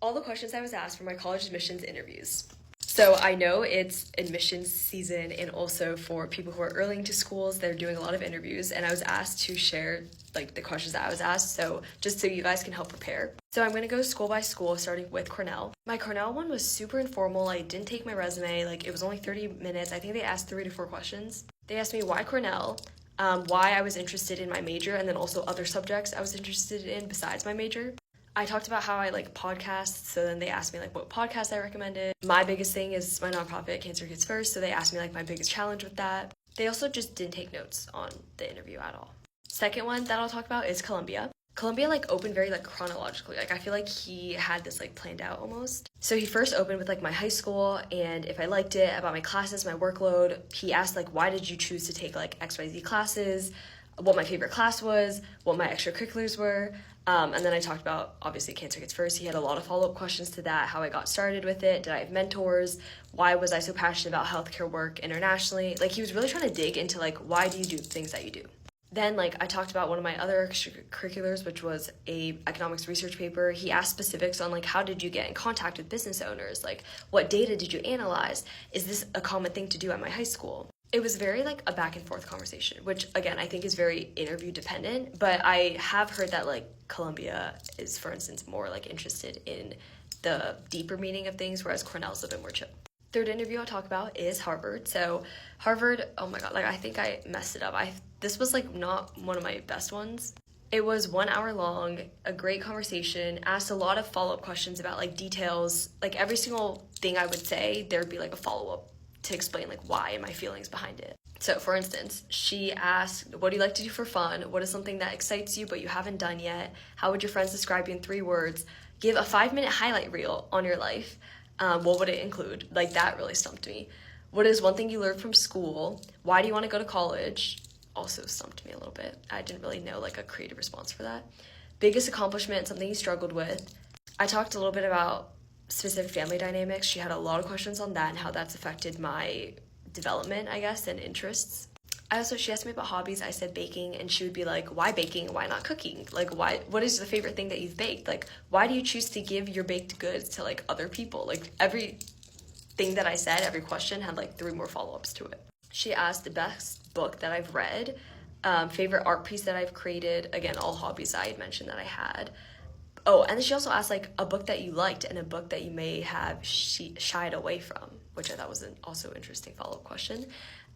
All the questions I was asked for my college admissions interviews. So I know it's admissions season, and also for people who are early into schools, they're doing a lot of interviews, and I was asked to share like the questions that I was asked, so just so you guys can help prepare. So I'm gonna go school by school, starting with Cornell. My Cornell one was super informal. I didn't take my resume, like it was only 30 minutes. I think they asked 3 to 4 questions. They asked me why Cornell, why I was interested in my major, and then also other subjects I was interested in besides my major. I talked about how I like podcasts, so then they asked me like what podcast I recommended. My biggest thing is my nonprofit, Cancer Kids First, so they asked me like my biggest challenge with that. They also just didn't take notes on the interview at all. Second one that I'll talk about is Columbia. Columbia like opened very like chronologically. Like I feel like he had this like planned out almost. So he first opened with like my high school and if I liked it, about my classes, my workload. He asked like why did you choose to take like XYZ classes, what my favorite class was, what my extracurriculars were. And then I talked about, obviously, Cancer Kids First. He had a lot of follow-up questions to that, how I got started with it, did I have mentors, why was I so passionate about healthcare work internationally? Like, he was really trying to dig into, like, why do you do things that you do? Then, like, I talked about one of my other extracurriculars, which was a economics research paper. He asked specifics on, like, how did you get in contact with business owners? Like, what data did you analyze? Is this a common thing to do at my high school? It was very like a back and forth conversation, which again, I think is very interview dependent, but I have heard that like Columbia is, for instance, more like interested in the deeper meaning of things, whereas Cornell's a bit more chill. Third interview I'll talk about is Harvard. So Harvard, oh my God, like I think I messed it up. This was like not one of my best ones. It was 1 hour long, a great conversation, asked a lot of follow-up questions about like details, like every single thing I would say, there would be like a follow-up to explain like why and my feelings behind it. So for instance, she asked, what do you like to do for fun? What is something that excites you but you haven't done yet? How would your friends describe you in 3 words? Give a 5-minute highlight reel on your life. What would it include? Like that really stumped me. What is one thing you learned from school? Why do you want to go to college? Also stumped me a little bit. I didn't really know like a creative response for that. Biggest accomplishment, something you struggled with. I talked a little bit about specific family dynamics. She had a lot of questions on that and how that's affected my development, I guess, and interests. She asked me about hobbies. I said baking, and she would be like, why baking? Why not cooking? Like, what is the favorite thing that you've baked? Like, why do you choose to give your baked goods to like other people? Like every thing that I said, every question had like 3 more follow-ups to it. She asked the best book that I've read, favorite art piece that I've created. Again, all hobbies I had mentioned that I had. Oh, and then she also asked, like, a book that you liked and a book that you may have shied away from, which I thought was an also interesting follow-up question.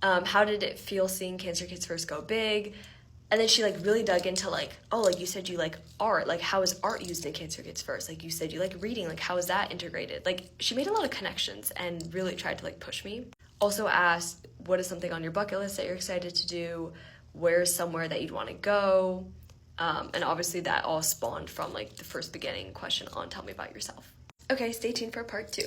How did it feel seeing Cancer Kids First go big? And then she, like, really dug into, like, oh, like, you said you like art. Like, how is art used in Cancer Kids First? Like, you said you like reading. Like, how is that integrated? Like, she made a lot of connections and really tried to, like, push me. Also asked, what is something on your bucket list that you're excited to do? Where's somewhere that you'd want to go? And obviously that all spawned from like the first beginning question on tell me about yourself. Okay, stay tuned for part 2.